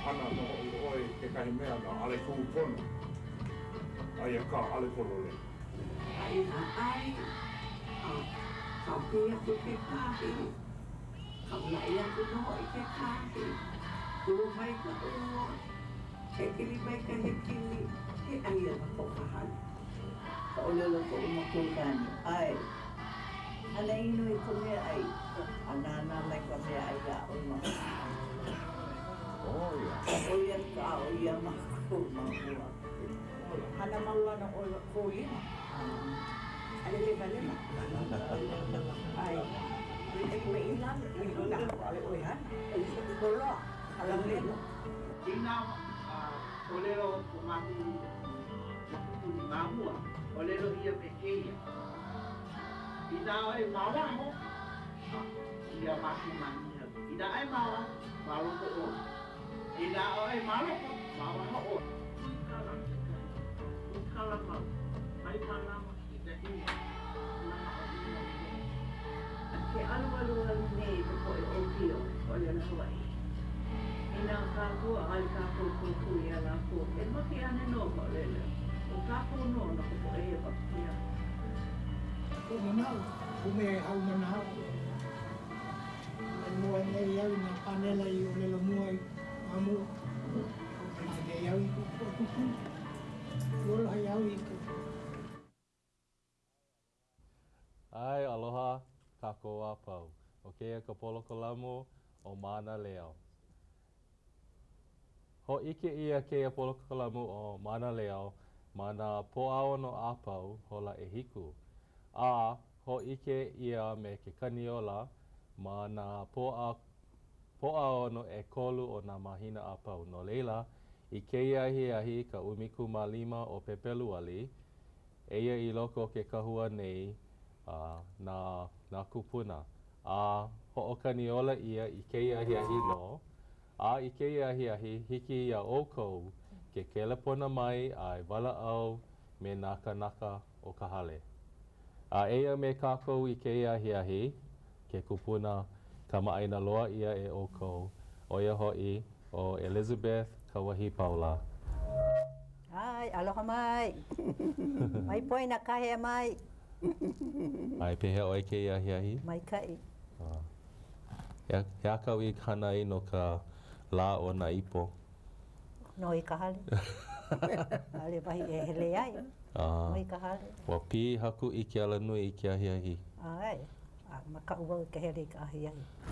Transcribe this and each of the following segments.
ana no oi ke kai mea na ale kupono. Ai ka ale polole. Ai ka pia ku ke kahi. Ka ia ku no i ke kahi. Ku mai ka o. Ke kiri mai ka he kiri. He ai na ko kahan. Ka ole lo ko mo ko kani. Ai. Ana inu I ko me ai. Ana mai ka me ai ya o ma. Oh ya. O ia ka o ia ma ko ma. Ana maua na o ko ina. Ale le vale ma. Ai. Ai me ina ina ale o ya. Ko lo. Ala le. Ina olero matu mamua. Olero ia pequeña. Ina ai mawa ho. Ia matu mania. Ina ai mawa. Mawa ko o. Ina ai mawa. Mawa ho o. Kalama, mai kalama kita ini. Ke alu nei ko o pio o le Hawai. Ina ka ko ai ka ko ia la ko. E mo ki ane no ko le. O ka ko no ko e pa kia. Ko manau, ko me au manau. Mo nei ia na panela I o le moai amu. Ko nei ia I ko. Ai, aloha, kakoa pau. O keia ka polokolamu o Mānaleo. Ho ike ia keia polokolamu o Mānaleo ma nā po'ao no apau hola e hiku. A, ho ike ia me ke kaniola ma nā po'ao no e kolu o nā mahina apau. No leila, I keia ahi ka ʻumikumalima o Pepelu ali, eia I loko ke kahua nei nā kupuna. A hoʻokaniola ia I keia ahi no, a I keia ahi hiki ia ʻoukou ke kelepona mai ai walaʻau me nā kanaka o ka hale. A eia me kākou I keia ahi ke kupuna kamaʻaina loa ia e ʻoukou, o ia hoʻi o Elizabeth Kauahipaula. Ai, aloha mai. Mai poi na kahe mai. Ai, pehea oi ke ahi? Mai kai. He akau I hana I no ka lā o nā ipo. No I ka hale. Ale wahi e hele ai. No I ka hale. Wa pi haku I ke ala nui I ke ahi. Ai, ma ka ua ke hele ka ahi.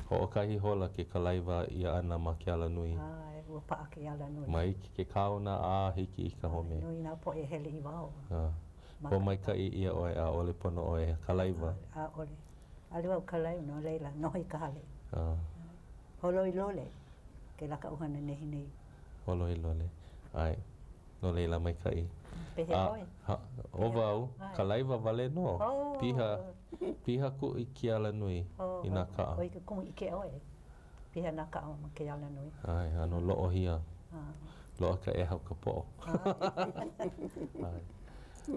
Hoʻokahi hola ke kalaiwa ia ana ma ke ala nui. Ai, ua paa ke ala nui. Mai ke kaona a hiki I ka home. Nui nā po e hele I wao. Ko mai ka I ia oe a ole pono oe kalaiwa. A ole. Ale wau kalaiwa no leila, no I ka hale. Holo I lole, ke laka uhana nehi nei. Holo I lole. Ai, no leila mai ka I. Pehe oe. O wau, kalaiwa wale no. Piha ku I ke ala nui I nā kaa. Oi ka kumu I ke oe. Piha nā kaa ma ke ala nui. Ai, ano loo hia. Loa ka e hau ka po'o.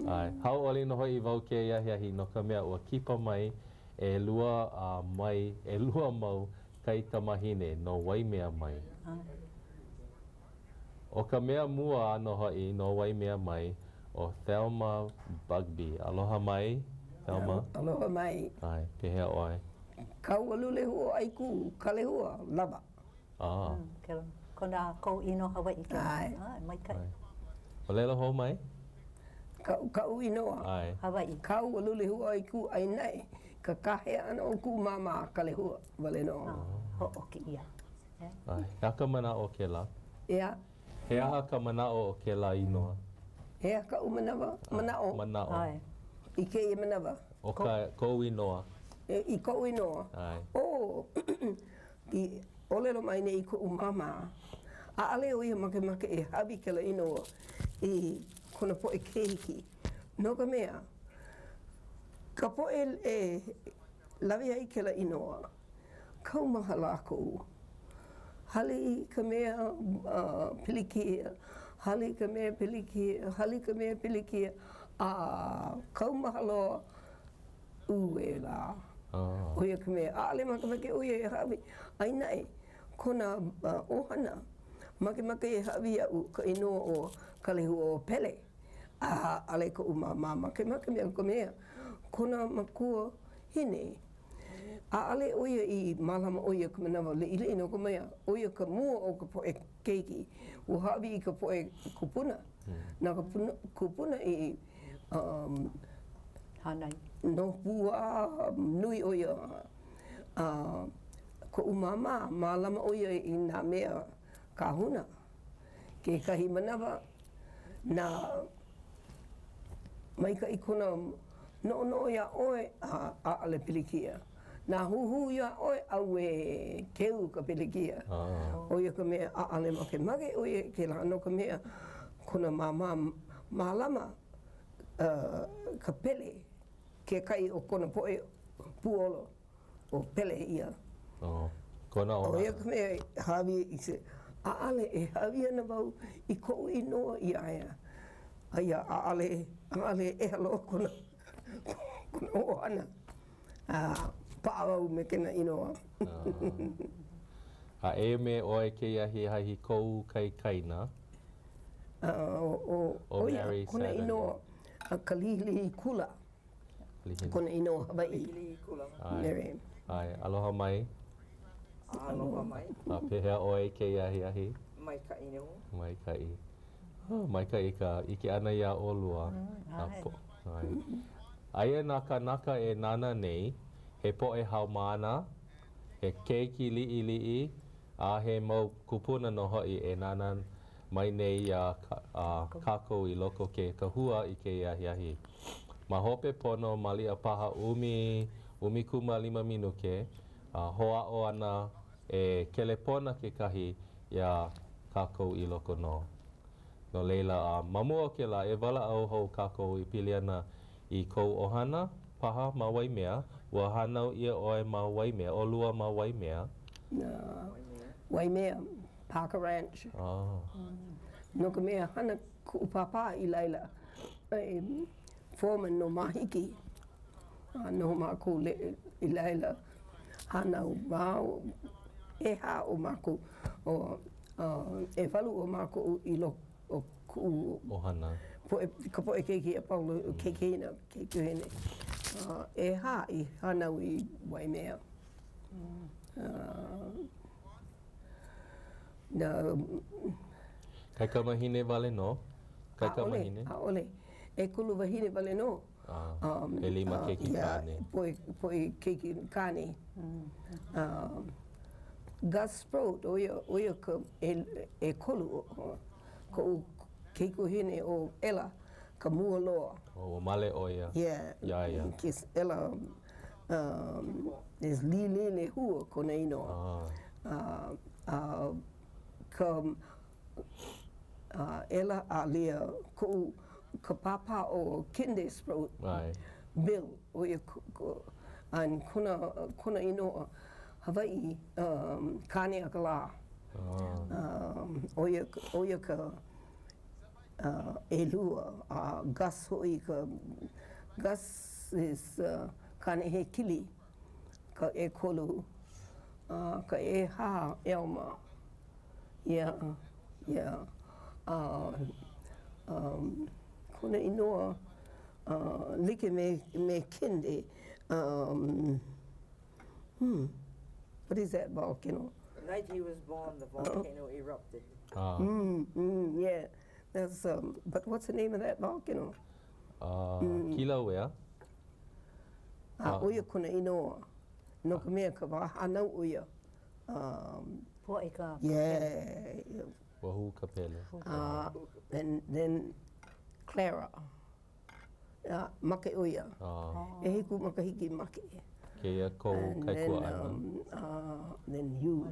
Ai, hau oli no hoi I wau ke iahi no ka mea ua kipa mai e lua mau kai tamahine no wai mea mai. O ka mea mua no hoi no wai mea mai o Thelma Bugbee. Aloha mai, Thelma? Aloha mai. Ai, pehea oe. Kau alule hua aiku, kale hua, lava. Ko nā kou ino Hawai ke. Ai, mai kai. O lela hou mai? Kau inoa. Ai. Hawai. Kau alule hua aiku ai nei. Ka kahe ana o ku mama kale hua, wale no. Ho o ke ia. Ai, hea ka mana o ke la? Ia. He aha ka mana o ke la inoa? He ka umanawa, mana o. Mana o. Ai. I ke I manawa. O ka kou inoa. I kou inoa. Ai. O, I olelo mai nei ko umama. A ale o ia make e hawi kela inoa. I kona po e keiki. No ka mea. Ka po e lawi ai kela inoa. Kau maha lako. Hali ka mea pilikia. Hali ka mea pilikia. Hali ka mea pilikia. Kau maha loa ue la. Oia ka mea. Ale make e oia e hawi. Ai nai, kona ohana. Make e hawi au ka inoa o ka lehu o pele. Ale ko umama make mea ko mea. Kona makua hine. Ale oia I malama oia ka manawa le ino ko mea. Oia ka mua o ka poe keiki. O hawi I ka poe kupuna. Nā ka kupuna I Hanai. no pua nui oia. Ko umama malama oia I nā mea kahuna. Ke kahi manawa nā maika I kona no ia oe ale pilikia. Nā huhu ia oe au e keu ka pilikia. Oia ka mea ale make oia ke lano ka mea kona malama ka pele ke kai o kona poe puolo o pele ia. Kona o Oia ka mea hawi I se ale e hawi ana wau I kou inoa I aia. Aia ale e halo kona ohana. Paawau me kena inoa. E me oe ke iahi hahi kou kai kaina. Oia, kona inoa kalihilihi kula. Kona inoa Hawaii. Miriam. Ai, aloha mai. Aloha mai. Pehea oe ke iahi ahi. Mai ka ino. Mai kai. Mai kai ka ike ana ia olua. Aia nā kanaka e nana nei, he poe haumana, he keiki li'i, a he mau kupuna no hoi e nana mai nei a kākou I loko ke kahua I ke iahi. Ma hope pono malia paha umi kuma 5 minuke, hoa o ana e kelepona ke kahi ia kākou I loko no. No leila, mamua ke la, e wala au hou kākou I pili ana I kou ohana, paha ma waimea, ua hanau ia oe ma waimea, o lua ma waimea. Waimea, Parker Ranch. No ka mea hana ku'upapa I laila. Foreman no mahiki. No mākou I laila. Hanau mau, e hā o mākou. E walu o mākou I loko o ku Ohana. Ka poe keiki a Paula keikeina, keikuhene. E hā I hanau I Waimea. Kai ka mahine wale no? Kai ka mahine? Ole. E kulu wahine wale no. E 5 keiki kāne. Poe keiki kāne. Gus Sprout, oia ka e kolu ko keikuhine o Ella, ka mua loa. O male oia. Yeah. Ia. Kis Ella is lilele hua kona inoa. Ka Ella a lea ko ka papa o Kinde Sprout. Bill oia an kona inoa Hawaii Kane Akala. Oia ka e lua Gus hoi ka Gus is kane he kili ka e kolu ka e hā Elma. Kona inoa like me Kinde. What is that volcano? The night he was born, the volcano erupted. Yeah. That's but what's the name of that volcano? Kilauea. Oia kona inoa. No ka mea ka wahanau oia. Poe ka. Yeah. Wahu ka pele. Then Clara. Make oia. E hiku makahiki make. Ke ia kou kai kua ana. Then you.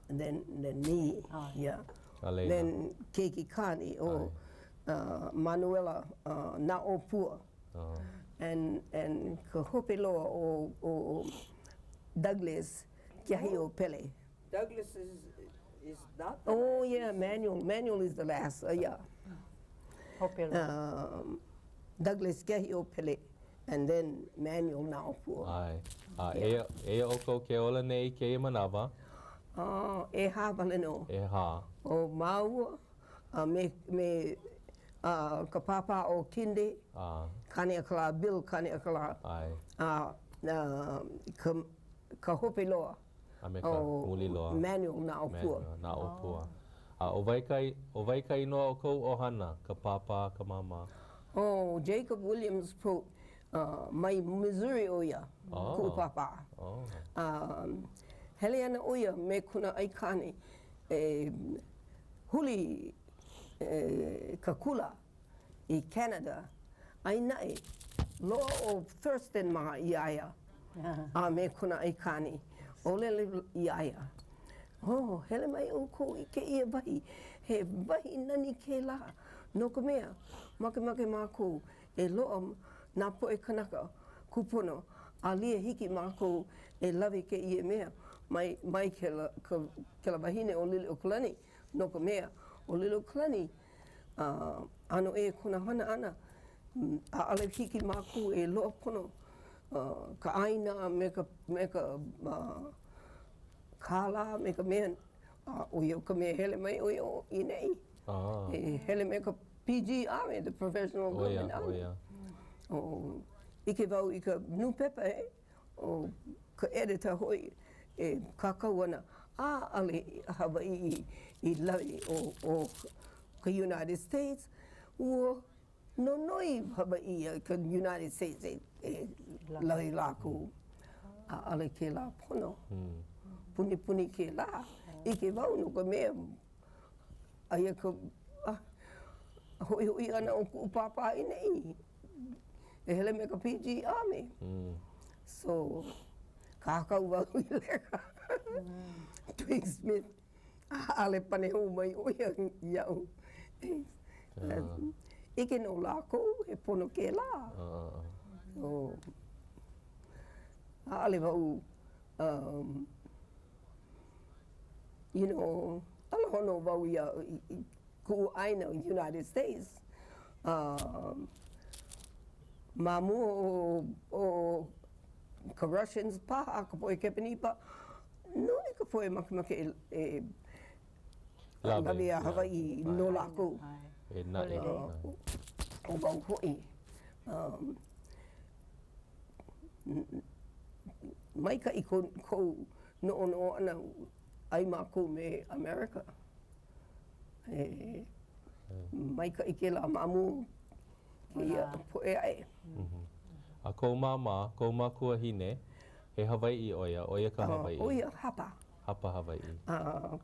Then me. Yeah. Then Keiki Kani o Manuela na o pua. And ka hope loa o Douglas kiahi o pele. Douglas is not the Oh last. yeah, Manuel is the last. Yeah. Hope Douglas kiahi o pele. And then Manuel na o pua. Ai. E o kou ke ola nei ke manawa. E hā wale no. E hā. O Maua, me ka papa o Kinde, kane akala Bill, kane akala ka hope loa. A me ka muli loa. Manual na opua. Nā opua. O waikai noa o kou ohana, ka papa, ka mama. Oh, Jacob Williams po, mai Missouri o ia, ku papa. Hele ana o ia me kuna aikane, huli ka kula i Canada, ai nai, loa o Thurston maha i aia, a me kuna aikane, o lele i aia. Oh, hele mai o ko i ke ia wahi, he wahi nani ke la, no ka mea, make mākou e loa nā po e kanaka kupono, a lia hiki mākou e lawe ke ia mea, mai ke la wahine o Lili o Kalani, no ka mea, o Lili o Kalani, ano e kuna hana ana, a ale hiki mākou e loa pono, ka aina me ka kāla me ka mea, o ia ka mea hele mai o ia i nei. E hele me ka PG Army, the Professional Government Army. O ike wau i ka New Pepper, o ka editor hoi e kakau ana, a ale Hawaii i lawi o ka United States, ua no noi Hawaii ka United States e lawi lāku, a ale ke la pono. Puni ke la, ike wau no ka mea, aia ka, hoi ana o ku papa i nei, e hele me ka PG Army. So, kākau wau i leka. Twig Smith, ale pane hou mai o iau. Ike no lākou, he pono ke la. So, ale wau, you know, ala hono wau ia ku aina United States. Mamu o ka Russians paha, ka poe kepenipa, no e ka poe makimake e lawe a Hawaii no lako. E nai. O wau hoi. Mai ka i kou no ana ai mākou me America. Mai ka i ke la mamu ki poe ai. A kou mama, kou makua hine, he Hawaii oia ka Hawaii. Oia hapa. Hapa Hawaii.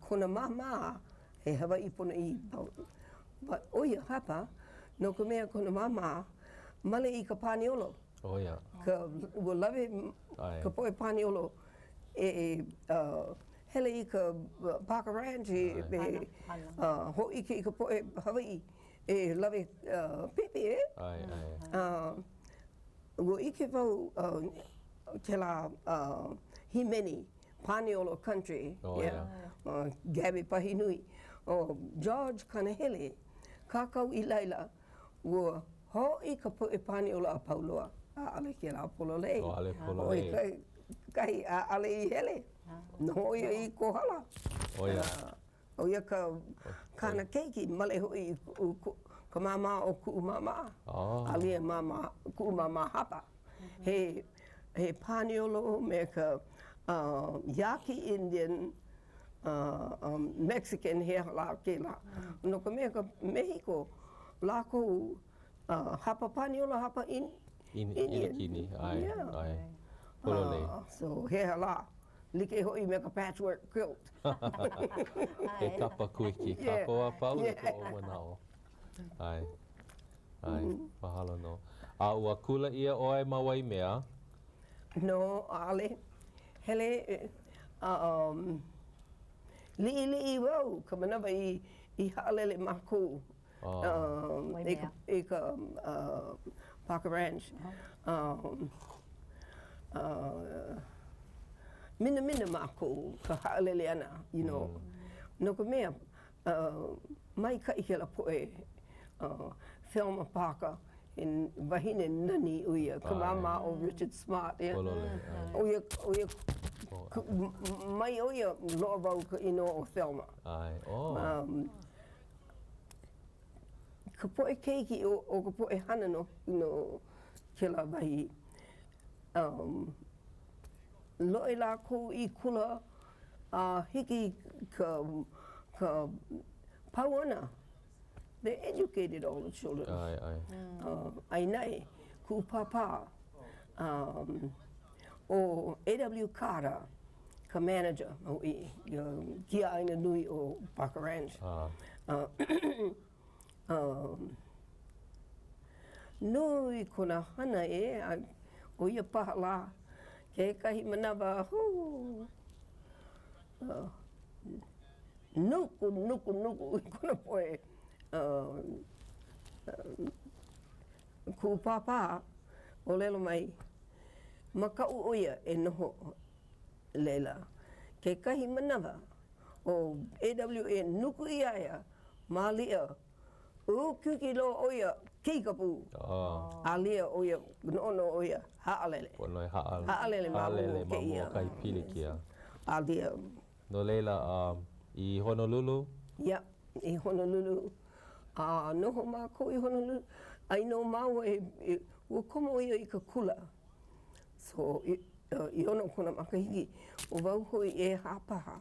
Kona mama he Hawaii pona i pau. But oia hapa, no ka mea kona mama, male i ka paniolo. Oia. Ka ua lawe ka poe paniolo hele i ka Parker Ranch ho ike i ka poe Hawaii e lawe pipi ua ike wau ke la Himeni, Paniolo Country, Gabby Pahinui, o George Kanahele, kakau i laila, ua ho i ka poe Paniolo a Pauloa, a ale ke la pololei. O ale pololei. Kai a ale i hele. No ia i kohala. Oia. Oia ka kana keiki male hoi ka mama o ku mama. Alia mama ku mama hapa. He paniolo me ka Yaqui Indian Mexican he la ke la. No ka me ka Mexico la ko hapa paniolo hapa Indian. Kini ai. Pololei. So he la. Like hoi me ka patchwork quilt. He kapa kuiki, kapoa pau e ko o manao. Ai, mahalo no. A ua kula ia oe mawai mea? No, ale. Hele, li'i wau, ka manawa i haalele mako. E ka Parker Ranch. Mina mako ka haalele ana, you know. No ka mea, mai ka ike la poe Thelma Parker in wahine nani uia, ka mama o Richard Smart. Uia Mai o ia loa wau ka ino o Thelma. Ai, Ka poe keiki o ka poe hana no ke la wahi. Loe la ko I kula hiki ka pauana. They educated all the children. Ai nei, ku papa. O A.W. Carter, ka manager o I kia aina nui o Parker Ranch. Nui kona hana o ia paha la, ke kahi manawa nuku I kona poe. Ku papa o lelo mai, makau o ia noho leila. Ke kahi manawa o AWA nuku I aia, malia, kuki lo o ia kikapu. Alia o ia, no o ia, haalele. Haalele mamu ke ia. Kai pili kia. Alia. No leila, I Honolulu? Ia, I Honolulu. Noho mako I Honolulu. Ai no mau ua komo ia I ka kula. So, I ono kona makahiki, o wau hoi hapaha.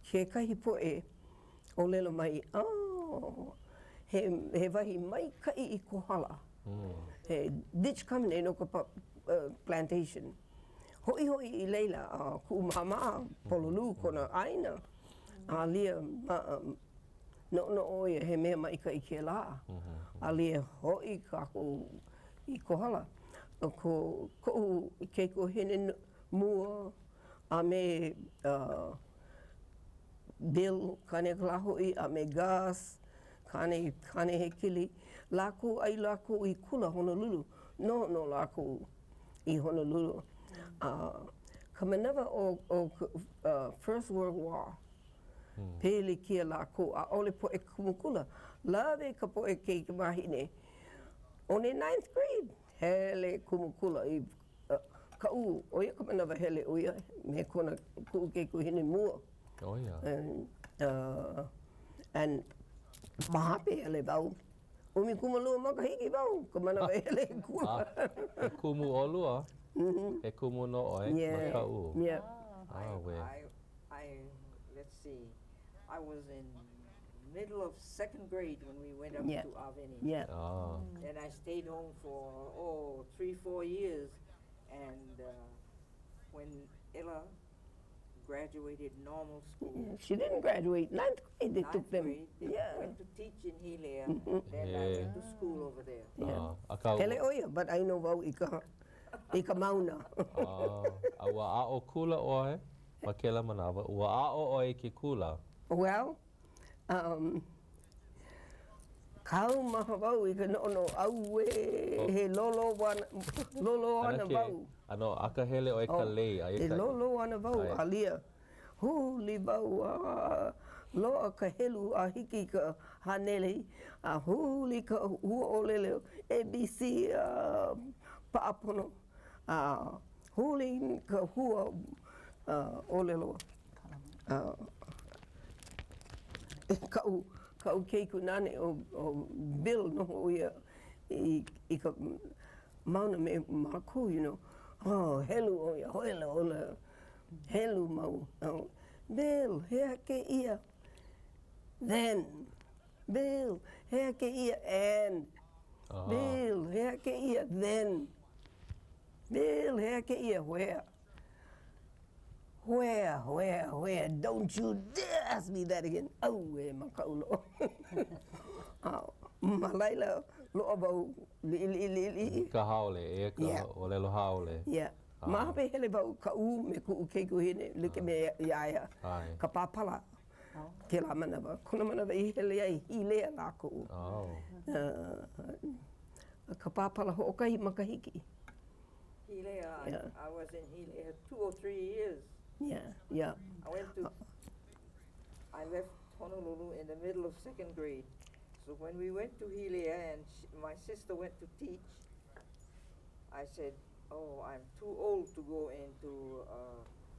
Ke kahi poe o lelo mai, he wahi mai kai I kohala. He ditch kamene no ka plantation. Hoi I leila, ku mama, pololu kona aina. Lia, no oia he mea mai kai ke la. Lia hoi kako I kohala. Ko ke ko hene mua a me bill kane kalahoi a me gas kane he kili lako ai lako I kula Honolulu no lako I Honolulu ka manawa o First World War pele kia lako a ole po e kumukula lave ka po e ke mahine on the 9th grade hele kumukula I kau o ia ka manawa hele o ia me kona ku ke ku hine mua. And mahape hele bau. Umi kumalua makahiki bau ka manawa hele kula. E kumu olua? E kumu no oi makau. Yeah. Let's see. I was in middle of 2nd grade when we went up to Aveni. Yeah. And I stayed home for 3-4 years. And when Ella graduated normal school. Yeah, she didn't graduate. 9th grade they took them. They went to teach in Hilia. Then I went to school over there. Hele oia, but I know wau ika mauna. A ua a'o kula oe? Ma kela manawa. Ua a'o oe ke kula? Well, kau maha wau I ka no au he lolo ana wau. Ano aka hele o ka lei ai ka. Lolo ana wau alia. Huli wau loa ka helu a hiki ka hanele a huli ka hua olele ABC paapono. Huli ka hua olelo. Kau keiku nane o Bill no o ia I ka mauna me maku, you know. Helu o ia, hoela ola, helu mau. Bill, hea ke ia. Then. Bill, hea ke ia, and. Bill, hea ke ia, then. Bill, hea ke ia, where? Where? Don't you dare ask me that again. Makaulo. Malaila loa wau li. Ka haole, ka olelo haole. Yeah. Mahape hele wau ka me ku keiku hine, like me iaia. Ka papala. Ke la manawa. Kuna manawa I hele ai hilea lako. Ka papala ho'okahi makahiki. Hilea, I was in Hilea 2 or 3 years. Yeah. I left Honolulu in the middle of 2nd grade. So when we went to Hilia and my sister went to teach, I said, oh, I'm too old to go into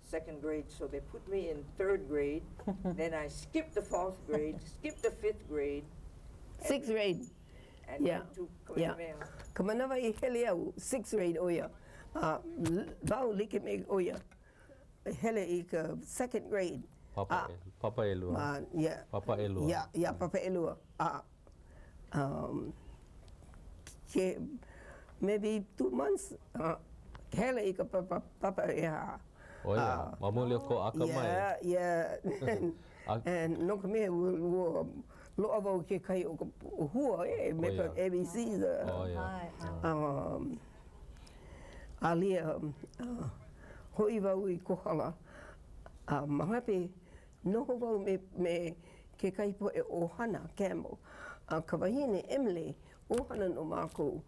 second grade, so they put me in third grade. Then I skipped the fourth grade, skipped the fifth grade. Sixth grade. And Yeah. went to Yeah. Kamehameha. Ka manawa I hele au, sixth grade oia. Vau like me oia. Hele I ka second grade. Papa e lua. Yeah. Papa e lua. Yeah, papa e lua. Maybe 2 months. Hele I ka papa e ha. Oia, mamulio ko aka mai. Yeah. And no ka mea loa wau ke kai o hua me ka ABCs. Oh, yeah. Alia hoi wau I kohala. Mahape noho wau me ke kai po e ohana Campbell. Ka wahine Emily ohana no mākou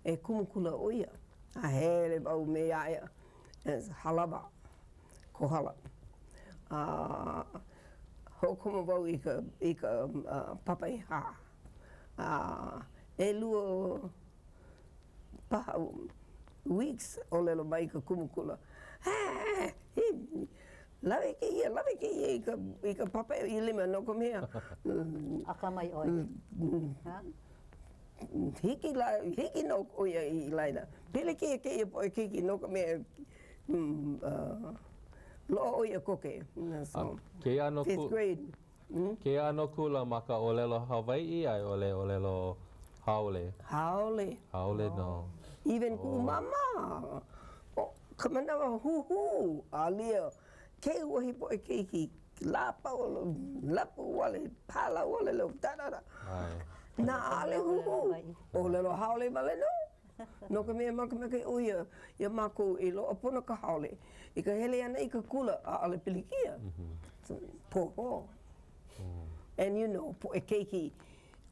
e kumukula oia. A hele wau me aia as halaba. Kohala. Hokoma wau I ka papa I ha. E lua paha weeks o lelo mai ka kumukula. Lawe ke ia I ka papa I lima no ka mea. Aka mai oi. Hiki no oia I laina. Pele ke ia po hiki no ka mea. Loa oia koke. So, Ke ano fifth grade. Ke ano kula maka o lelo Hawaii ai o lelo haole. Haole no. Even ku mama. Ka manawa hu alia. Ke wahi po e keiki. Lapu wale, pala wale lo tarara. Ai. Na ale hu. O lelo haole wale no. No ka mea maka maka uia. Ia mako I loa pona ka haole. I ka hele ana I ka kula a ale pilikia. So, poho. And you know, po e keiki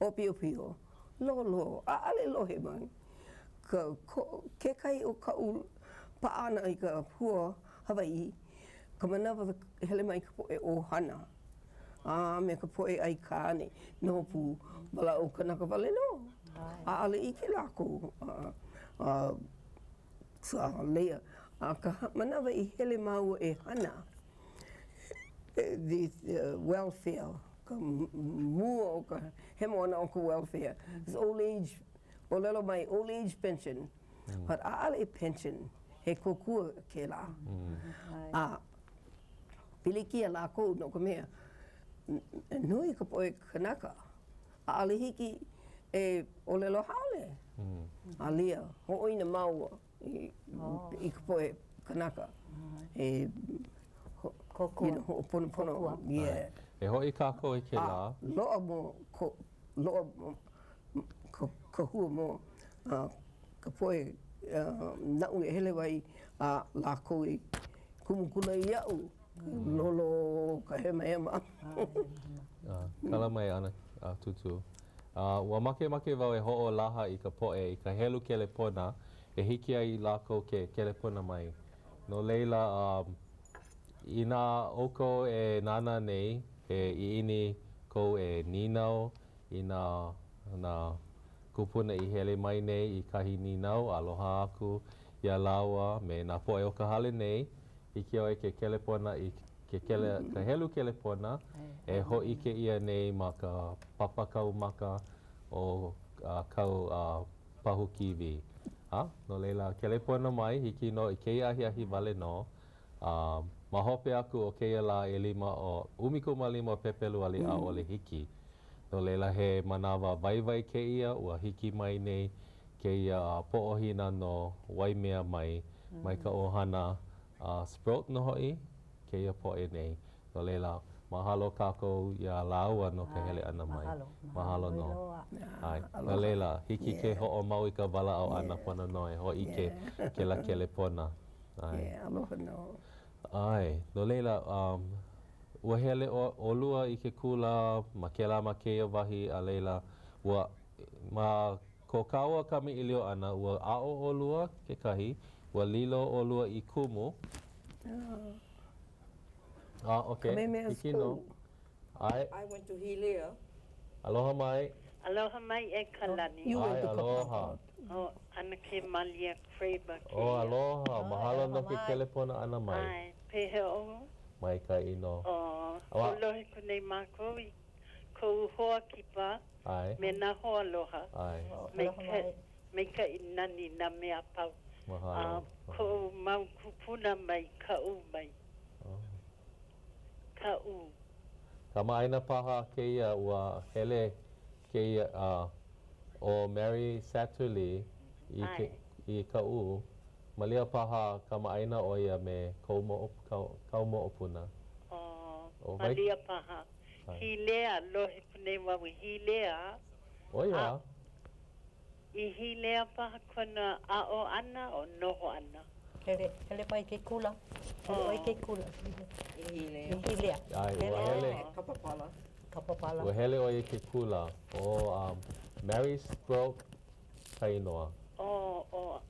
opio. Lo. A ale lohe mai. Ke kai o ka paana I ka hua Hawaii. Ka manawa hele mai ka po e ohana. Me ka po e ai kāne. No pu wala o kanaka wale no. A ale I ke lako. Sa lea. Ka manawa I hele mau e hana. The welfare. Ka mua o ka hemoana o ka welfare. It's old age. O lelo mai old age pension. But a ale pension. He kokua ke la. Pilikia la kou no ka mea. Nui ka poe kanaka. A ale hiki e o lelo haole. Alia, ho'oina maua I ka poe kanaka. Kokua. Ho'oponopono. Yeah. E hoi kako I ke la. Loa mo, ka hua mo. Ka poe nau e hele wai a la kou I kumukula I au. Lolo ka hema. Kala mai ana tutu. Ua make wau e ho'o laha I ka poe I ka helu kelepona e hiki ai lako ke kelepona mai. No leila ina oko e nana nei e iini ko e ninau ina na kupuna I hele mai nei I kahi ninau aloha aku ia laua me na poe o ka hale nei hiki au ke kelepona I ka helu kelepona e ho'ike ia nei ma ka papa kaumaka o kau pahu kiwi. No leila kelepona mai hiki no I keia ahi wale no. Ma hope aku o keia la e lima o umikuma lima pepelu ali a ole hiki. No leila he manawa waiwai keia ua hiki mai nei keia po'ohina no waimea mai ka ohana sprout no hoi keia po'e nei. No leila mahalo kako ia laua no ka hele ana mai. Mahalo no. Ai. No leila hiki ke ho'o mau I ka wala'o ana pono noi hoi ke la kelepona. Ai. Aloha no. Ai. No leila ua hele o lua I ke kula ma ke la ma keia wahi a leila ua ma ko kaua kami ilio ana ua a'o o lua ke kahi ua lilo o lua I kumu. Okay. Hiki no. Ai. I went to Hilea. Aloha mai. Aloha mai e Kalani. You went Ai, to aloha. O, ana ke malia Kraber ke. O, aloha. Mahalo no ke mai. telepona ana mai. Ai, pehe o. Mai ka ino. O, Awa. lohe kunei mākou i kou hoa kipa, Ai. me nā hoa aloha. Ai. Aloha mai. Me ka inani na mea pau. Mahalo. Ko mau kupuna mai, ka u mai. Ka u. Ka maaina paha keia ua hele keia o Mary Satterlee i ka u. Malia paha ka maaina o ia me kau mo opuna. O, malia paha. Hilea, lohe punei wawi, hilea. O ia. I hilea paha kona a o ana o noho ana. Hele pai ke kula. Hele pai ke kula. I Hilea. Ai, ua hele. Kauahipaula. Kauahipaula. Ua hele o ia ke kula. O Mary's throat ka inoa.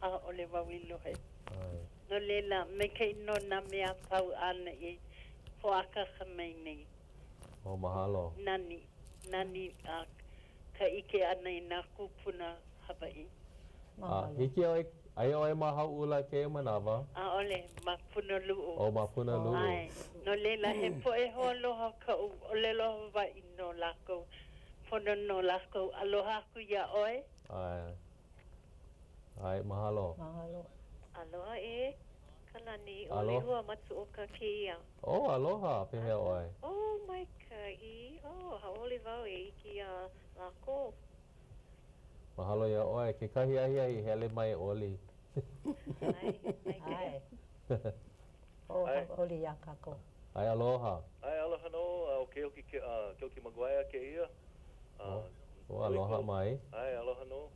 A ole wawi lohe. Ai. No lela, me ka ino na mea pau ana i hoaka kamei nei. O mahalo. Nani ka ike ana i nā kupuna Hawaii. Hiki ai oi mahau ula ke manawa. A ole, ma puna lu'u. O ma puna lu'u. Ai, no lela he po e ho aloha ka u, o lelo Hawaii no lako. Pono no lako, aloha aku ia oe. Ai. Ai, mahalo. Mahalo. Aloha e, Kalani, o Alo. le hua matu o ka keia. O, aloha, pehe oi. Oh, mai kai, haole wau e iki a lako. Mahalo ia oi, ke kahi ahi hele mai oli. Ai. O, oli ia kako. Ai, aloha. Ai, aloha no, o ke oki maguaia ke ia. O, aloha mai. Ai, aloha no.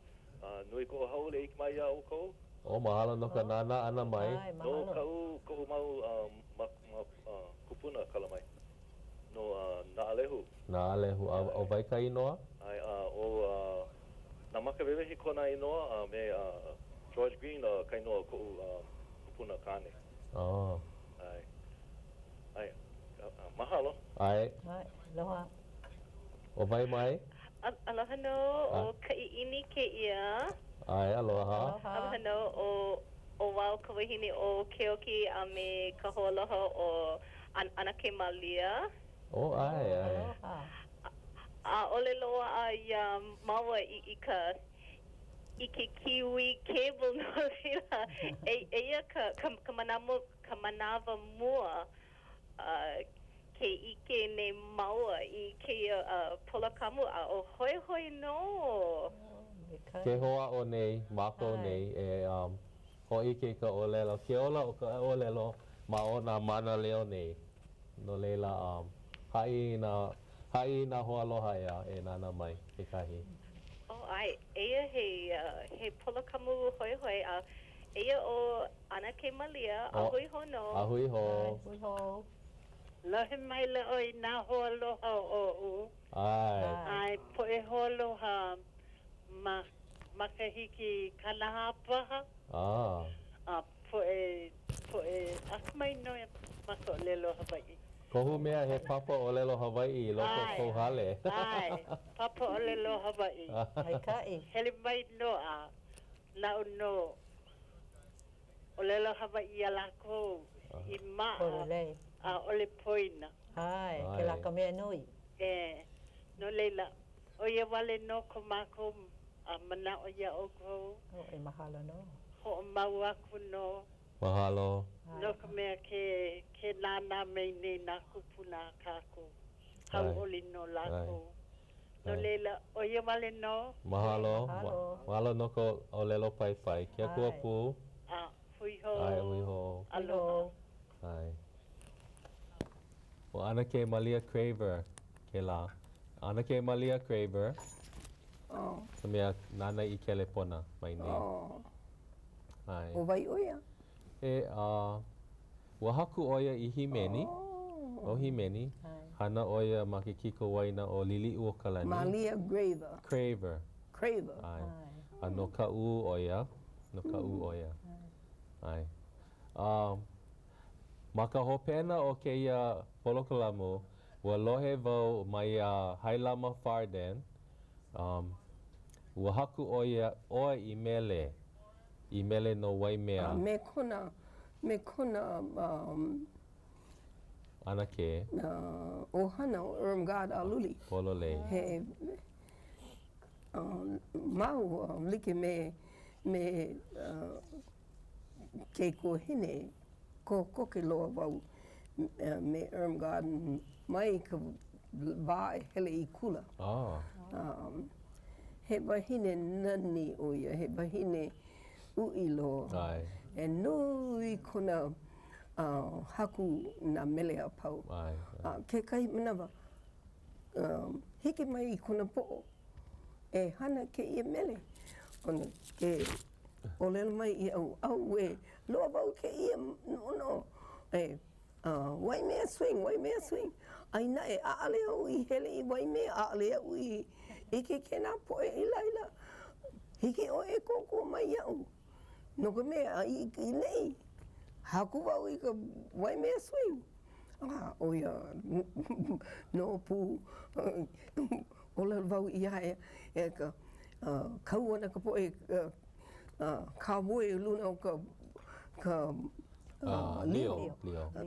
Nui ko haole ik mai ia o ko. O, mahalo no ka nana ana mai. Ai, mahalo. No, ko mau kupuna kala mai. No, Na'alehu. Na'alehu, o vai ka inoa? Ai, na makawewehi kona inoa, me George Green, ka inoa ko kupuna kane. Oh. Ai, mahalo. Ai. Ai, aloha. O vai mai? Aloha no, o ka iini ke ia. Ai, aloha. Aloha no, o wau ka wahine o Keoki a me ka hoaloha o Anake Malia. O, ai. Aloha. A ole loa a ia maua i ke kiwi cable no rila. Eia ka manawa mua ke ike ne maua i ke polakamu a o hoi no. Ke hoa o nei, mako nei, ho ike ka olelo. Ke ola o ka olelo, ma o na Mānaleo nei. No leila, hai na hoa aloha ea e nana mai, ke kahi. Ai, eia he polakamu hoi a eia o Anake Malia, ahui ho no. Ahui ho. Ahui ho. Lohe mai le oi nā hoa aloha o u. Ai. Ai, po e hoa aloha makahiki kanaha paha. Po e akamai no mako lelo Hawaii. Kohu mea he papa o lelo Hawaii loko kohale. Ai, papa o lelo Hawaii. Ai kai. Hele mai no a nau no o lelo Hawaii a lako i maa a ole poina. Ai, ke la ka mea nui. No leila, o ia wale no ko mako a mana o ia o ko. O e mahalo no. Ho o mau aku no. Mahalo. No ka mea ke nana mei nei nā kupuna kako. Hau oli no lako. No leila, o ia wale no. Mahalo. Mahalo no ko o lelo pai pai. Kia kua pu. Hui ho. Ai, hui ho. Aloha. Ai. O ana ke Malia Craver ke la. Ana ke Malia Craver. Ka mea nana I kelepona mai nei. Ai. O vai oia? Ua haku oia I Himeni. O Himeni. Hana oia ma ke kiko waina o Lili'u o Kalani. Malia Graver. Craver. Craver. Ai. A no ka u oia. No ka u oia. Ai. Ma ka hopena o keia polokalamu, ua lohe wau mai a Hailama Farden. Ua haku oe I mele no waimea. Me kona Ana ke. Ohana o Irmgard Aluli. Pololei. He mau like me ke kohine ko koke loa wau me Irmgard mai ka wā hele I kula. He wahine nani o ia, he wahine ui loa. E nui kona haku na mele a pau. Ke kai manawa, hiki mai I kona po'o, e hana ke ia mele. Ona ke olelo mai I au e loa wau ke ia no. E waimea swing. Aina e aale au I hele I waimea, aale au I ke kena poe I laila. Hiki o e koko mai au. No ka mea I nei. Haku wau I ka waimea swing. O ia, no pu, ola wau I hae, e ka kauana ka poe, kawoe luna o ka leo.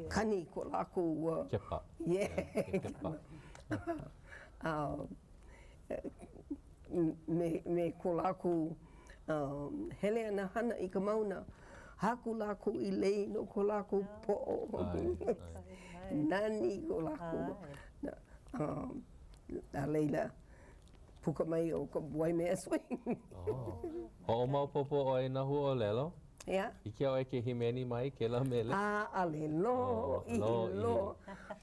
Kani ko lako. Kepa. Yeah. Me ko lako hele ana hana I ka mauna. Haku lako I lei no ko lako po'o. Nani ko lako. A leila puka mai o ka waimea swing. Ho mau popo o e nahu o lelo? Yeah. I kia oe ke himeni mai ke la mele? Ale lo, lo.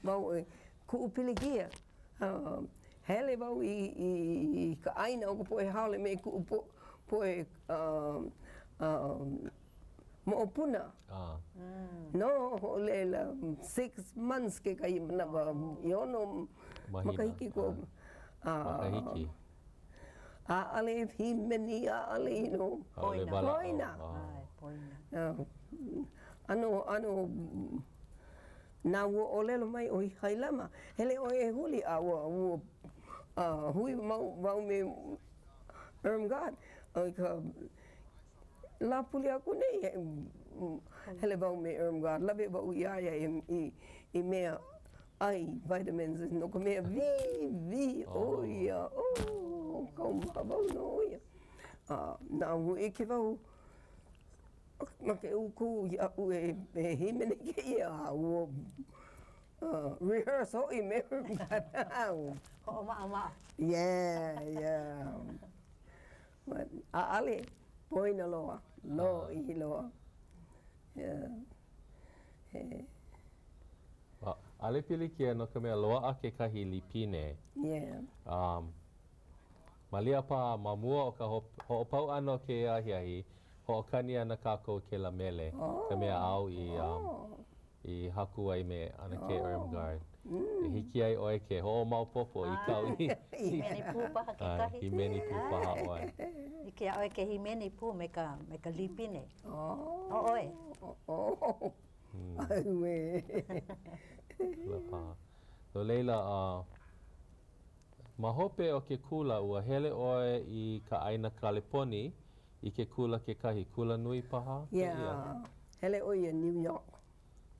Mau e ku'upilikia. Hele wau I ka aina o ka poe haole me poe mo'opuna. No ho lela 6 months ke kai manawa iono makahiki ko. Makahiki. Ale himeni ale no. Poina. Ano na o lelo mai o hailama. Hele o e huli hui mau me Irmgard. O ka la puli aku nei hele wau me Irmgard. Lawe wau iaia I mea ai vitamins no ka mea vi o ia. Kau maha wau no ia. Na ua e ke wau ma ke uku au e himene ke ia rehearse hoi me Ho ma. Yeah. But ale poina loa I loa. Yeah. Ale pili kia no ka mea loa a ke kahi lipine. Yeah. Malia pa mamua o ka ho'opau ano ke ahiahi, ho'okani ana kākou ke la mele. Ka mea au I haku ai me ana ke Irmgard. E hiki ai oe ke ho'o maupopo I kau I. Himeni pūpaha ke kahi. Himeni pūpaha oe. I ke oe ke himeni pū me ka lipine. O oe. Ai we. So leila, ma hope o ke kula ua hele oe I ka aina Kaleponi I ke kula ke kahi kula nui paha? Yeah. Hele oe New York.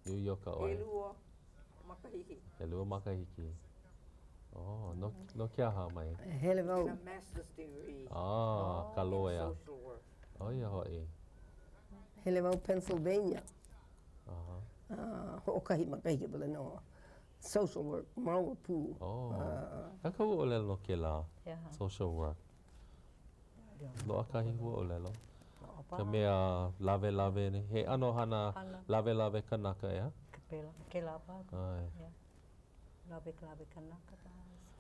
New York a oe. Elua makahiki. Elua makahiki. Oh, no kia ha mai. Hele wau. A master's degree. Ka loea. Social work. Oh ia hoi. Hele wau Pennsylvania. Ho'okahi makahiki pala no. Social work, maua pū. Ka kau o lelo no ke la social work. Loa kahi hua o lelo. Ka mea lawe ne. He ano hana lawe kanaka ea? Ke la pa. Lawe kanaka.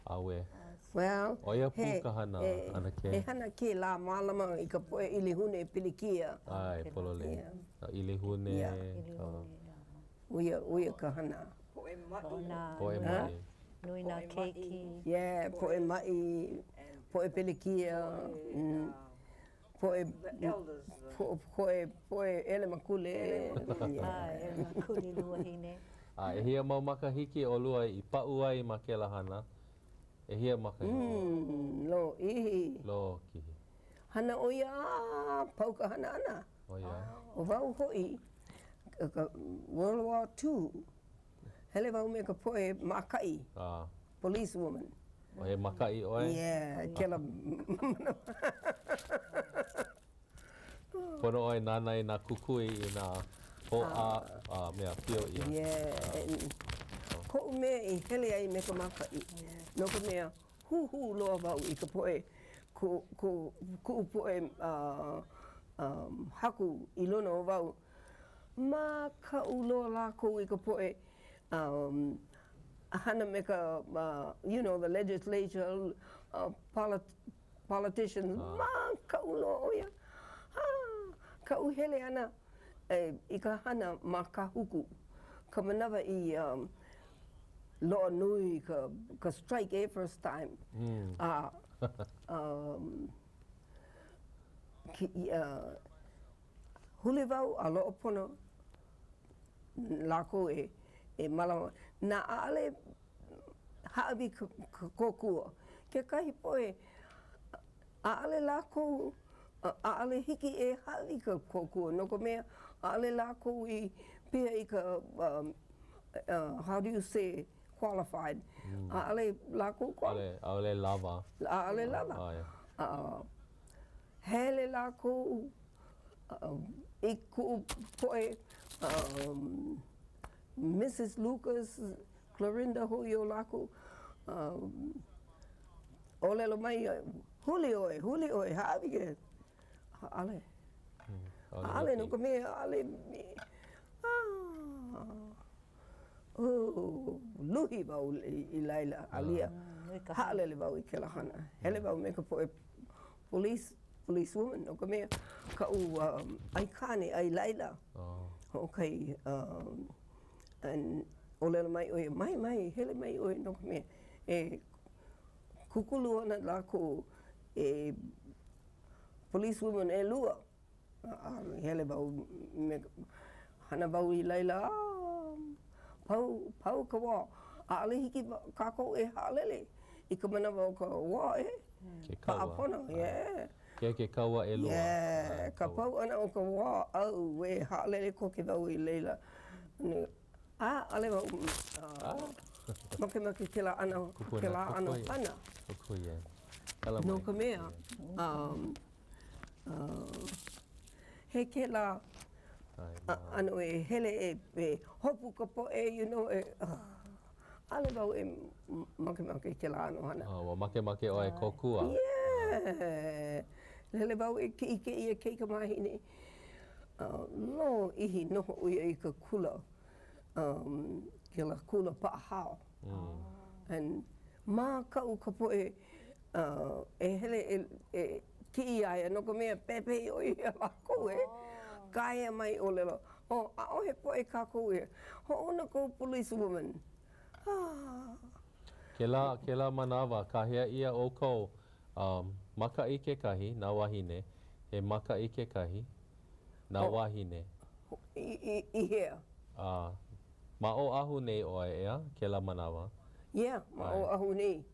Awe. Well, Oia pū ka hana ana ke. He hana ke la malama I ka poe ilihune pilikia. Ai, polole. Ilihune. Uia ka hana. Poe mai. Poe mai. Nui nā keiki. Yeah, poe mai, poe pilikia. Poe ele makule. Ele makule lua hine. E hia mau makahiki o lua I pa'u ai ma ke la hana. E hia makahiki. Lo ihi. Lo kihi. hana o ia pauka hana ana. Oh yeah. O wau hoi, World War II, hele wau me ka poe makai, police woman. O he makai oe? Yeah, kela. Pono oe nana i nā kukui i nā ho mea pio ia. Yeah, ko mea I hele ai me ka makai. No ka mea huhu loa wau I ka poe, ku poe haku I lona o wau. Ma ka uloa lako I ka poe, hana me ka, you know, the legislature, politicians, ma ka uloa o ia. Ka uhele ana I ka hana ma ka huku. Ka manawa I loa nui ka strike first time. Hule wau a loa pono lako e malawa. Nā aale haawi ka kokua. Ke kahi poe, aale lako, aale hiki e haawi ka kokua. No ka mea, aale lako I pia I ka, how do you say, qualified. Aale lako qualified. Aale lava. Aale lava. Hele lako, I ku poe, Mrs. Lucas, Clorinda Hoyo lako, olelo mai, huli oe, haawi ke. Ale. Ale no ka mea, ale. Luhi wau I laila, alia. Haalele wau I ke la hana. Hele wau me ka poe police woman, no ka mea, ka u aikane, ai laila. Okay, and olelo mai oe, mai, hele mai oe, no ka mea. E kukulu ana lako e police woman e lua. Hele wau, hana wau I laila, pau ka wā. Aale hiki kako e haalele. I ka manawa o ka wā Ke kaua. Paapona, yeah. Ke kaua e lua. Yeah, ka pau ana o ka wā au e haalele ko ke wau I leila. Ale wau, make ke la ana hana. Kukui e. No ka mea, he ke la, ano e hele e hopu ka po e, you know, ale wau e make ke la ano hana. Wa make o e kokua. Yeah. Hele wau e ke ka mahine. Lo ihi noho uia I ka kula. Ke la kula paahao. And ma kau ka poe e hele e ki ai no ka mea pepe o ia lako e. Kaya mai o lelo. O he poe kako e. Ho ona ko police woman. Ke la manawa, kahea ia o kou maka I ke kahi, nā wahine. He maka I ke kahi, nā wahine. I hea. Ma o ahu nei oe ea, ke la manawa. Yeah, ma o ahu nei.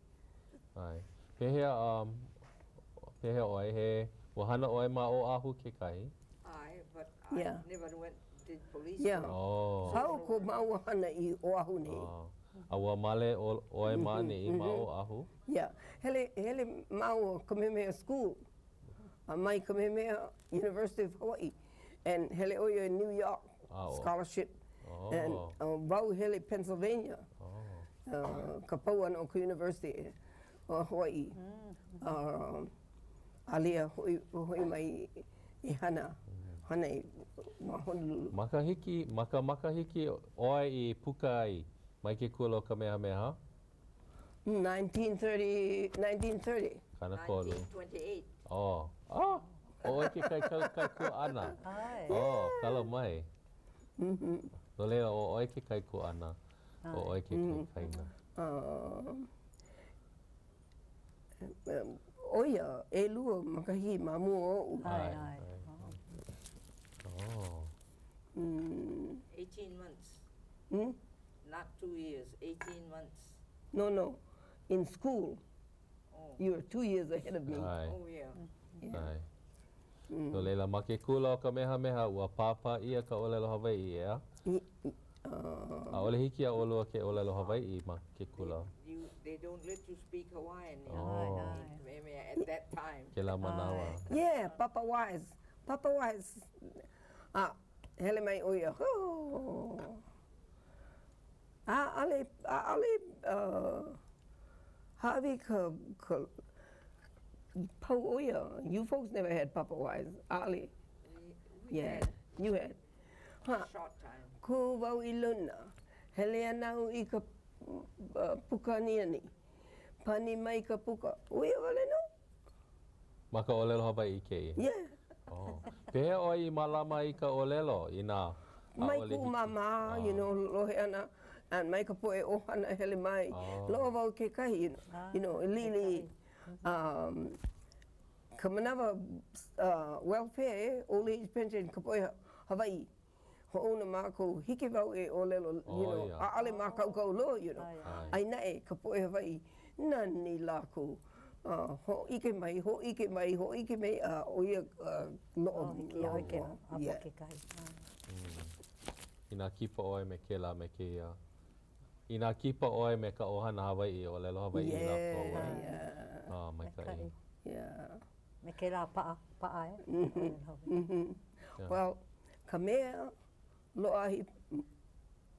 Ai. Pehea oe, he wahana oe ma o ahu ke kahi. But Yeah. I never did police Yeah. work. Hau ko mau hana I o ahu nei. A ua male oe mane I ma o ahu? Yeah. Hele mau Kamehameha School. Mai Kamehameha University of Hawaii. And hele oia in New York. Scholarship. And wau hele Pennsylvania. Ka pau ana o ka University o Hawaii. Alia hoi mai I hana. Hana I Honolulu. Makahiki oe I puka ai. Mai ke kula o Kamehameha? 1930. Kana kolu. 1928. Oe ke kai kua ana. Kala mai. No lea o oe ke kai kua ana. O oe ke kai kaina. Oia, e lua makahi mamu o. 18 months. Hmm? Not 2 years, 18 months. No. In school. You were 2 years ahead of me. Oh, yeah. Ai. No leila ma ke kula o ka meha ua papa ia ka olelo Hawaii ea. A ole hiki a olua ke olelo Hawaii ma ke kula. They don't let you speak Hawaiian at that time. Ke la manawa. Yeah, Papa Wise. Papa Wise. Hele mai oia. Ale havi ka pau oia. You folks never had Papa Wise. Ale. Yeah, you had. Short time. Ko wau I luna. Hele anau I ka puka niani. Pani mai ka puka. Oia wale no? Ma ka olelo Hawaii ke ia? Yeah. Oh. Pehea oi I malama I ka olelo I nā Mai ku mama, you know, lohe ana. And mai ka poe ohana hele mai. Loa wau ke kahi, you know, lili. Ka manawa welfare, old age pension, ka poe Hawaii. Ho'ona mākou, hiki wau e olelo, you know, ale mākau kau loa, you know. Ai nae, ka poe Hawaii, nani lākou. Ho ike mai, ho ike mai, ho ike mai, oia loa. Yeah. Ina kipa oi me ke la me ke ia. Ina kipa oi me ka ohana Hawaii o lelo Hawaii I la koa. Mai ka I. Yeah. Me ke la paa Well, ka mea loa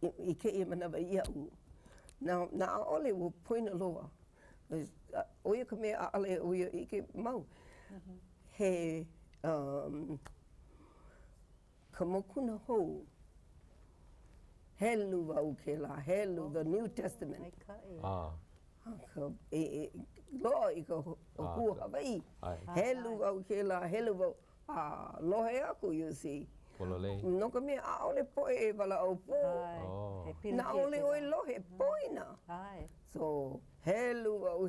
I ke ia manawa iau. Now, na ole wo poina loa. Oia ka mea ale oia I ke mau. He ka mokuna hou. Helu wau ke la, helu, the New Testament. Loa I ka hua Hawaii. Helu wau ke la, helu wau. Lohe aku, you see. Pololei. No ka mea aole poe e wala au po. Na ole oe lohe poina. So, helu wau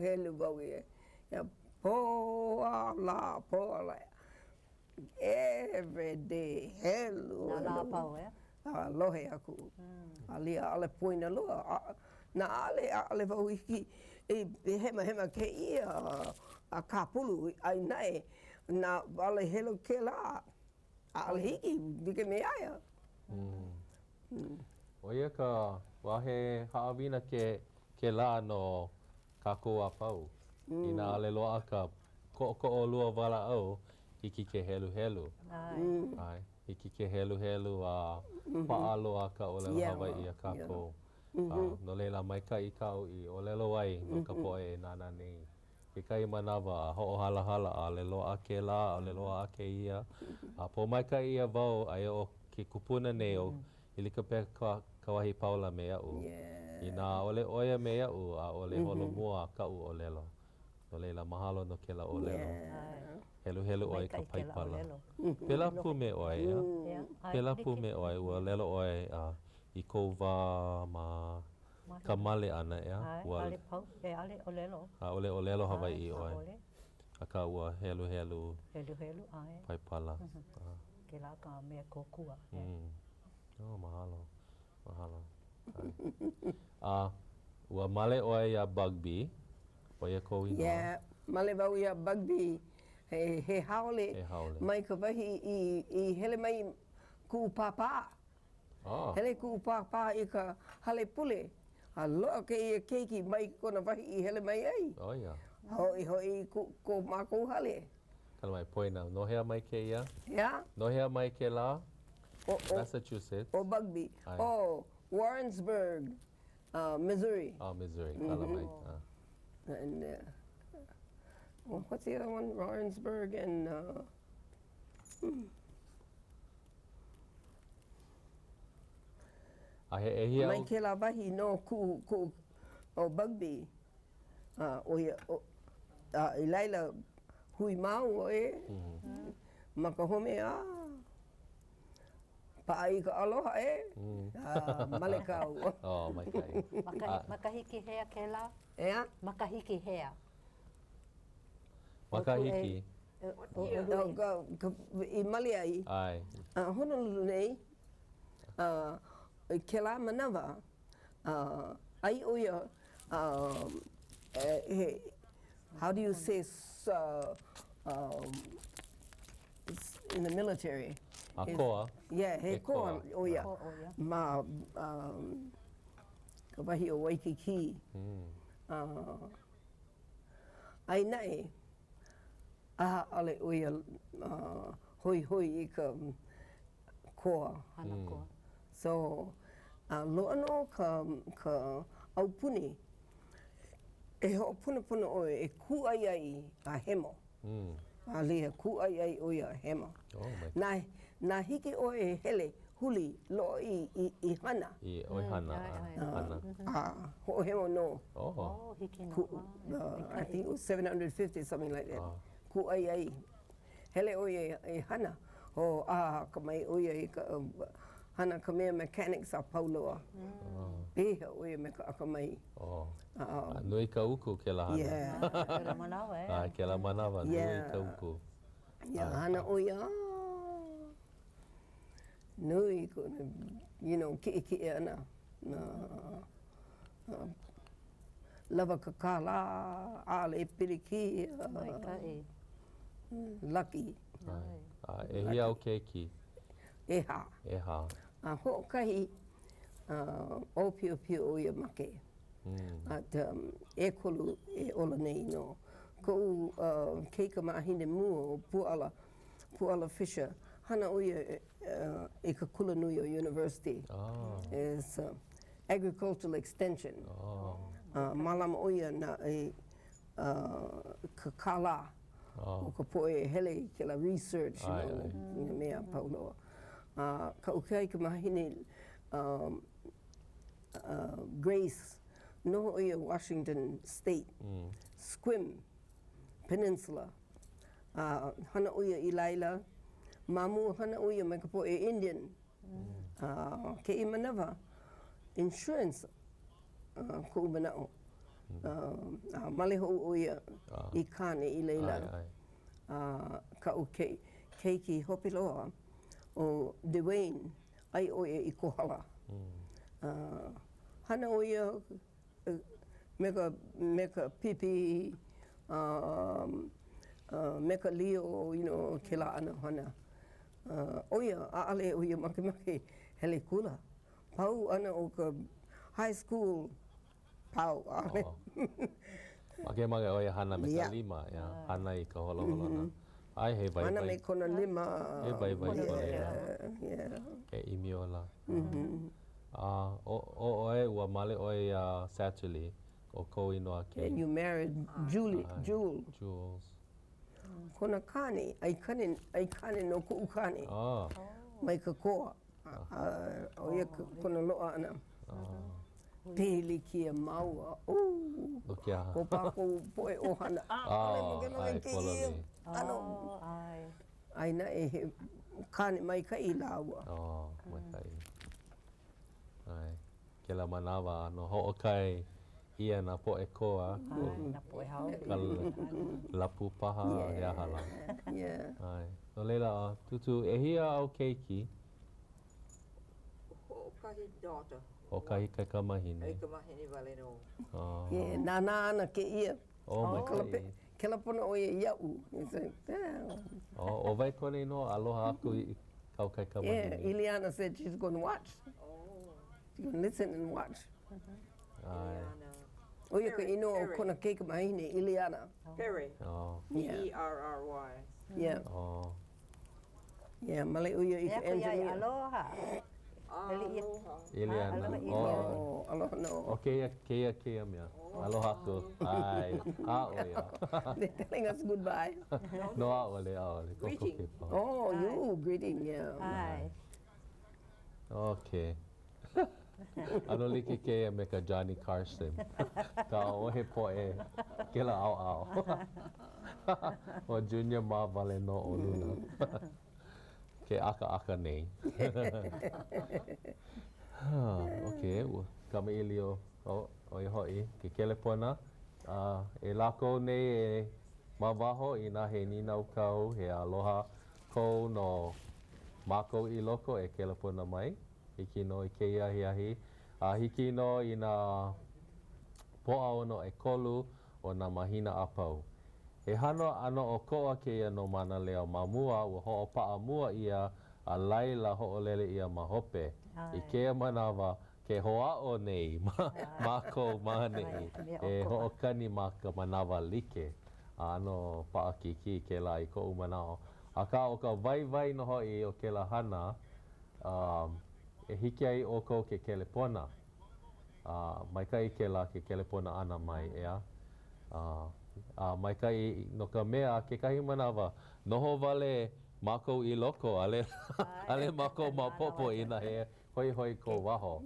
e. Ya po ala, po ala. Every day, helu. Na la pau, Lohe aku. Alia ale poina loa. Na ale wau hiki e hema ke ia a kapulu ai nae. Na ale helo ke la. Ale hiki, dike me aia. Oia ka wahe haawina ke la no kākou a pau. Ina ale loa ka ko o lua wala au, hiki ke helu. Ai. Hiki ke helu a paaloa ka olelo Hawaii a kākou. No leila mai ka I kau I olelo ai no ka poe e nana nei. Ke kai manawa ho'o hala a le loa ke la, a le loa ke ia. A po mai ka ia wau ai o ke kupuna nei o ilika pe Kauahipaula me au. I nā ole oia me au a ole holo mua ka u olelo. No leila mahalo no ke la olelo. Helu oi ka paipala. Pela pu me oi ia. Pela pu me oi ua lelo oi I kou wā ma ka male ana ia. Ale pau, ale olelo. Ole olelo Hawaii oi. A ka ua helu. Helu, paipala. Ke la ka mea kōkua. Mahalo. Ua male oi a Bugbee. Oia kou inoa. Yeah, male wau ia Bugbee. He haole. Mai ka wahi I hele mai ku papa. Hele ku papa I ka hale pule. A loa ke ia keiki mai kona wahi I hele mai ai. Hoi ko mākou hale. Kala mai poina, nohea mai ke ia? Yeah. Nohea mai ke la? Massachusetts. O Bugbee. Warrensburg, Missouri. Missouri. Kala mai. And what's the other one? Warrensburg and mai ke la wahi no ku o Bugbee. I laila hui mau e. Maka home paai ka aloha e. Male kau. Mai kai. Makahiki hea ke la? Ea? Makahiki hea. Makahiki. I mali ai. Ai. Honolulu nei. Ke la manawa. Ai oia. How do you say is in the military. Koa? Yeah, he koa. Oh yeah. Ma ka wahi o Waikiki. Ai nei, aha ale oia hoi hoi I ka koa. Hana koa. So, loa no ka aupuni, e ho puna puna oe e ku ai ai a hemo. A lea ku ai ai oia a hemo. Nā hiki oe hele huli lo I hana. I oi hana. Ho hemo no. Oh, hiki no. I think it was 750, something like that. Ku ai ai. Hele oia e hana. Ho ka mai oia I ka hana ka mea mechanics a pauloa. Eha oia me ka aka mai. Nui ka uku ke la hana. Yeah. Ke la manawa, Ke la manawa, nui ka uku. Hana oia. Nui ko, ki ana. Lava ka kala, ale piriki. Lucky. E hia o keiki. Eha. Ho'okahi o pio pio o ia make. At e kolu e ola nei no. Ko keika mahine mua o Puala Fisher. Hana o ia e ka Kulanui o University. Is agricultural extension. Malama o ia na e ka kala. O ka poe hele ke la research no mea pauloa. Ka ukai ka mahine Grace no oia Washington State. Squim Peninsula. Hana oia I Laila. Mamu hana oia mai ka poe Indian. Ke I manawa insurance ko umanao. Male ho oia I kane I leila. Ka o keiki hopiloa o Dwayne ai oia I kohala. Hana oia me ka pipi me ka leo ke la ana hana. Oia aale oia make hele kula. Pau ana o ka high school pau ale. Make oia hana me ka lima, hana I ka holo na. Ai he vai vai. Hana me kona lima. He vai vai kona. He imiola. O oe ua male oe Satterlee o ko inoa ke. And you married Jules. Kona kane, ai kane no ku kane. Mai ka koa. Oia kona loa ana. Pele kia maua. Ko pako poe ohana. Ale ke ia. Ano. Ai na e he kane mai ka I laua. Mai ka I. Ai. Ke la manawa no ho'okai ia na po'e koa. Na po'e hau. Ka lapu paha ia hala. Ai. No leila tutu e hia au keiki. Ho'okahi daughter. Ho'okahi kai ka mahine. Ai ka mahine wale no. Nana ana ke ia. Mai ka I. Ke la pona o ia iau. O vai kone no aloha aku I kau kai ka mahine. Ileana said she's going to watch. She's going to listen and watch. Oia ka ino o kona keika mahine, Ileana. Perry. P-E-R-R-Y. Yeah. Male oia I ka engineer. Aloha. Ileana. Aloha no. O keia mea. Aloha aku. Ai. Oia. They're telling us goodbye. No aole. Greeting. Oh, you greeting, yeah. Hi. Okay. Ano like ke me ka Johnny Carson. Ka ohe poe ke la au. O Junior ma vale no o luna. Ke aka nei. Okay, kama ilio o I hoi ke kelepona. E lako nei e mawaho I na he ninau kau he aloha kou no mako I loko e kelepona mai. Hiki no I ke ahi. Hiki no I na po'ao no e kolu o na mahina apau. He hano ano o koa ke ia no Mānaleo ma mua ua ho'opaa mua ia a laila ho'olele ia ma hope. I kea manawa ke hoa'o nei ma ko nei. E ho'okani ma ka manawa like. Ano pa'akiki ke la i ko'u manao. Aka o ka vai no hoi o ke la hana, e hiki ai o ko ke kelepona. Maikai ke la ke kelepona ana mai ea. Maikai no ka mea ke kahi manawa noho wale mako I loko ale mako mapopo ina he hoi ko waho.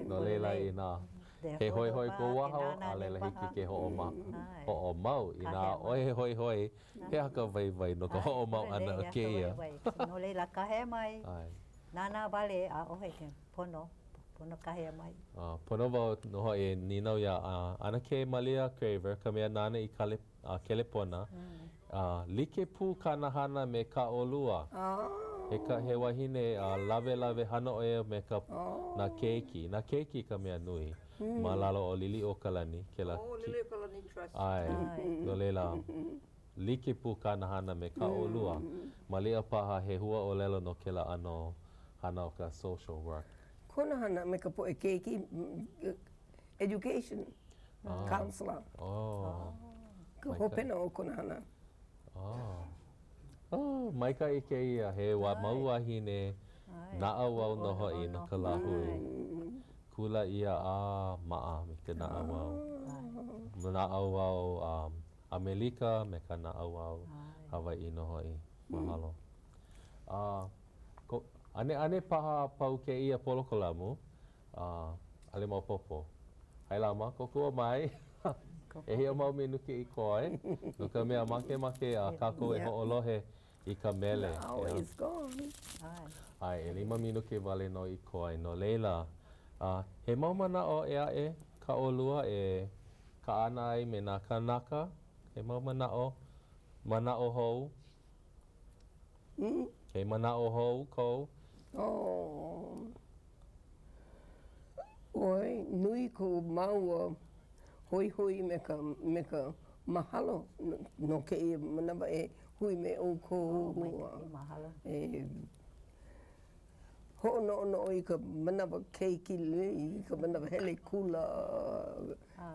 No leila ina he hoi ko waho ale la hiki ke ho'o mau ina oe hoi he haka vai no ka ho'o mau ana o ke ia. No leila kahe mai. Nana wale a ohe ke pono kahe mai. Pono wau no hoi ninau ia ana ke Malia Craver ka mea nana I kelepona. Like pu kanahana me ka olua. He wahine lawe hana oe me ka na keiki. Na keiki ka mea nui. Ma lalo o Lili o Kalani. Lili o Kalani Trust. No leila. Like pu kanahana me ka olua. Malia paha he hua o lelo no ke la ano hana o ka social work. Kona hana me ka poe keiki education counselor. Ka hopena o kona hana. Maika I ke ia he wa mauahine naa wau noho I na ka lahui. Kula ia maa me ke naa wau. Naa wau Amerika me ka naa wau Hawaii noho I. Mahalo. Ane paha pau ke ia polokolamu. Ale mau popo. Hai lama, kokua mai. E hia mau minuki I koe. No ka mea make kako e ho'olohe I ka mele. Now it's gone. Ai, e 5 minuki wale no I koe. No leila, he mau mana'o e ae ka olua e ka ana ai me nā kanaka. He mau mana'o hou. He mana'o hou kou. Oi, nui ko maua hoi me ka mahalo no ke ia manawa e hui me o ko mahalo. Ho'ono I ka manawa keiki I ka manawa hele kula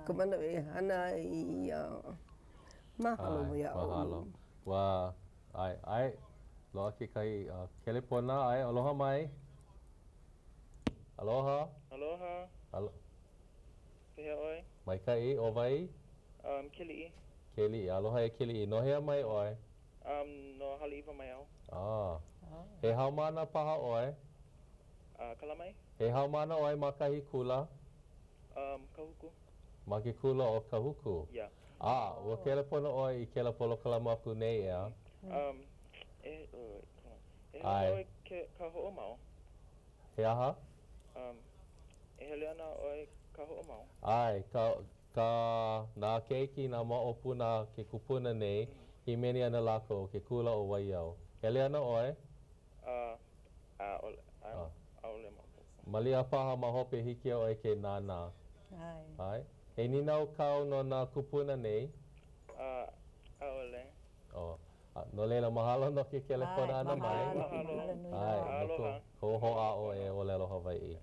ka manawa e hana I mahalo ia o. Mahalo. Wa ai loa ke kai kelepona ai aloha mai. Aloha. Aloha. Pehea oi? Maikai o vai? Keli'i. Keli'i, aloha e Keli'i. No hea mai oi? No hali'iwa mai au. He haumana paha oi? Kalamai? He haumana oi ma kahi kula? Kahuku. Ma ke kula o kahuku? Yeah. Ua kelepona oi I kela polokalamu aku nei ea? Oi ka ho'omau. He aha? E hele ana oi ka ho'omau. Ai, ka nā keiki nā maopuna ke kupuna nei, I meni ana lako ke kula o waiau. Hele ana oi? Aole mau. Malia paha ma hope hiki au e ke nānā. Ai. He ninau kau no nā kupuna nei? Aole. No leila mahalo no ke kelepona ana mai. Ai, Aloha. Ko ho'a'o e o lelo Hawaii.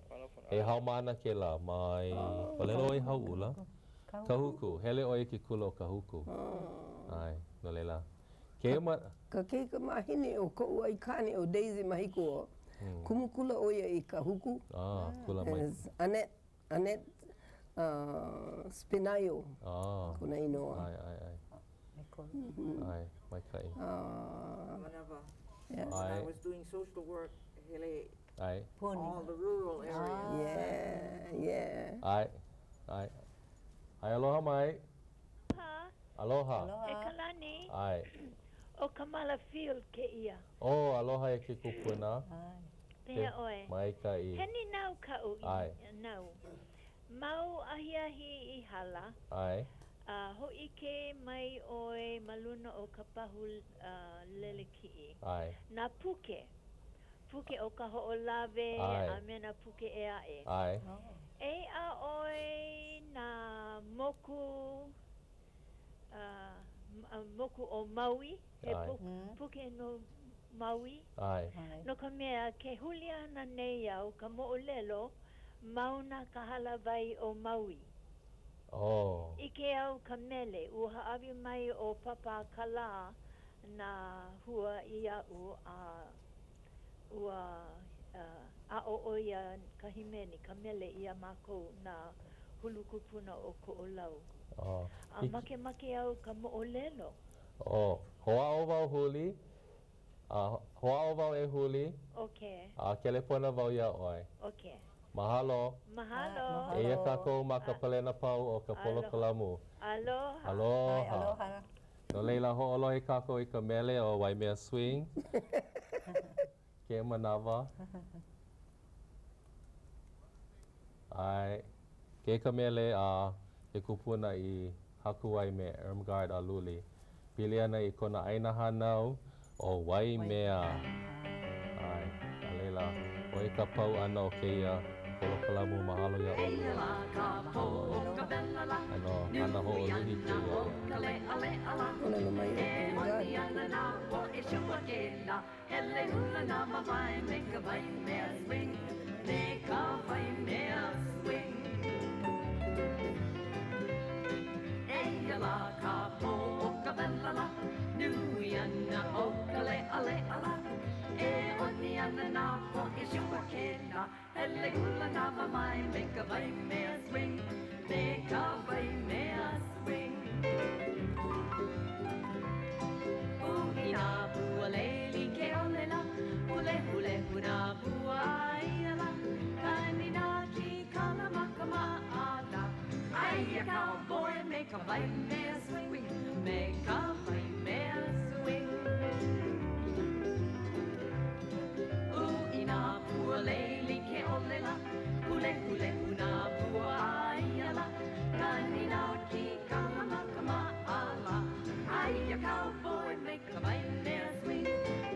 He haumana ke la mai. O lelo oi hau'ula? Kahuku. Hele oi ke kula o kahuku. Ai, no leila. Ka keika mahine o ko'u ai kane o Daisy Mahiko. Kumukula oia I kahuku. Kula mai. Annette Spinayo. Kuna inoa. Ai. Ai, mai kai. Whenever when I was doing social work, hele all the rural areas. Yeah. Ai. Ai, aloha mai. Aloha. E Kalani. Ai. O Kamala Field ke ia. Aloha e ke kupuna. Pehea oi. Mai kai. Heni nau kau nau. Mau ahiahi I hala. Ai. Ho'ike mai oi maluna o ka pahu lele ki'i. Ai. Nā puke. Puke o ka ho'olawe a me nā puke e ae. Ai. E a oi nā moku moku o Maui, he puke no Maui. No ka mea, ke huli ana nei au ka mo'olelo, mauna ka halawai o Maui. Ike au ka mele, ua haawi mai o Papa Kala na hua ia ua a o ia ka himeni, ka mele ia mākou na hulukupuna o ko o lau. A make au ka mo'olelo. Hoa o wau huli, hoa o wau e huli, a kelepona wau ia oi. Mahalo. Mahalo. E ia kākou ma ka palena pau o ka polo kalamu. Aloha. Aloha. No leila ho'olohi kākou I ka mele o Waimea Swing. Ke manawa. Ai, ke ka mele a ke kupuna I haku ai me Ermgard a Luli. Pili ana I kona aina hanau o Waimea. Ai, a leila, o I ka pau ana o keia polo kalamu mahalo ia o ano, ana ho o luhi keia. Ona mai Cowboy, make a white mare swing, make a white mare swing. Ooh, ina pua leili ke olela, hule hule una pua ayala, kanina ki kalama kama ala. Ay, a cowboy, make a white mare swing,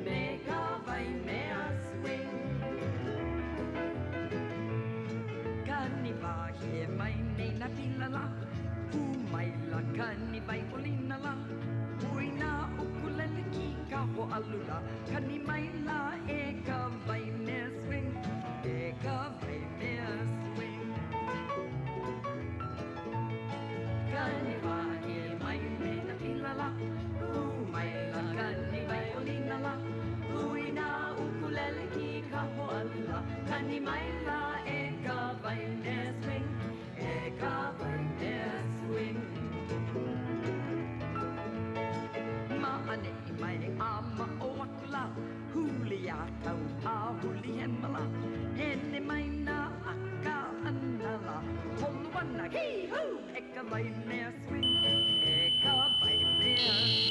make a white mare swing. Kaniva he mai nei na pilala. Maila kani vai olina la Uina ukulele ki ka ho alula Kani maila e ka vai me swing E ka vai me swing Kani vai mai me na pilala Maila kani vai olina la Uina ukulele ki ka ho alula Kani maila e ka vai me swing E ka vai me swing Ma'ane I mai ama o akula Huli a tau a huli hemala Hene mai na aka anala Holu wana ki hu Eka vai mea swing Eka vai mea